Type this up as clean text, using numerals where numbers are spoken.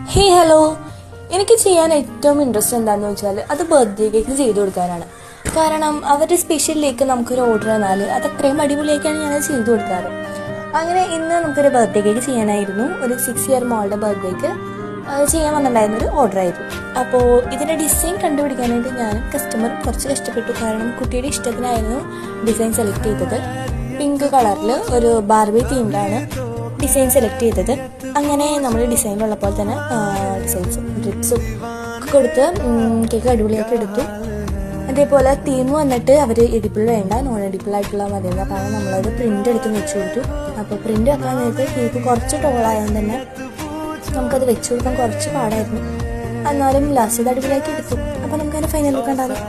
Hey hello, എനിക്ക് ചെയ്യാൻ ഏറ്റവും ഇൻട്രസ്റ്റ് എന്താണെന്ന് വെച്ചാൽ അത് ബർത്ത്ഡേ കേക്ക് ചെയ്ത് കൊടുക്കാനാണ്. കാരണം അവരുടെ സ്പെഷ്യലിലേക്ക് നമുക്കൊരു ഓർഡർ തന്നാൽ അത് അത്രയും അടിപൊളിയായിട്ടാണ് ഞാൻ ചെയ്ത് കൊടുക്കാറ്. അങ്ങനെ ഇന്ന് നമുക്കൊരു ബർത്ത്ഡേ കേക്ക് ചെയ്യാനായിരുന്നു. ഒരു 6 ഇയർ മോളുടെ ബർത്ത്ഡേക്ക് ചെയ്യാൻ വന്നിട്ടുണ്ടായിരുന്നൊരു ഓർഡർ ആയിരുന്നു. അപ്പോൾ ഇതിൻ്റെ ഡിസൈൻ കണ്ടുപിടിക്കാനായിട്ട് ഞാൻ കസ്റ്റമർ കുറച്ച് കഷ്ടപ്പെട്ടു. കാരണം കുട്ടിയുടെ ഇഷ്ടത്തിനായിരുന്നു ഡിസൈൻ സെലക്ട് ചെയ്തത്. പിങ്ക് കളറിൽ ഒരു ബാർബി തീമിലാണ് ഡിസൈൻ സെലക്ട് ചെയ്തത്. അങ്ങനെ നമ്മൾ ഡിസൈനിലുള്ളപ്പോൾ തന്നെ ഡിസൈൻസും ഡ്രിപ്സും ഒക്കെ കൊടുത്ത് കേക്ക് അടിപൊളിയായിട്ട് എടുത്തു. അതേപോലെ തീം വന്നിട്ട് അവർ എഡിപ്പിൾ വേണ്ട, നോൺ എഡിപ്പിൾ ആയിട്ടുള്ള മതിയെന്ന് കാരണം നമ്മളത് പ്രിൻ്റ് എടുത്ത് വെച്ച് കൊടുത്തു. അപ്പോൾ പ്രിൻ്റ് വെക്കാൻ നേരത്തെ കേക്ക് കുറച്ച് ടോളായതുകൊണ്ട് തന്നെ നമുക്കത് വെച്ച് കൊടുക്കാൻ കുറച്ച് പാടായിരുന്നു. എന്നാലും ലാസ്റ്റ് ഇത് അടിപൊളിയാക്കി എടുത്തു. അപ്പോൾ നമുക്കതിൻ്റെ ഫൈനൽ ലുക്ക് ഉണ്ടാകും.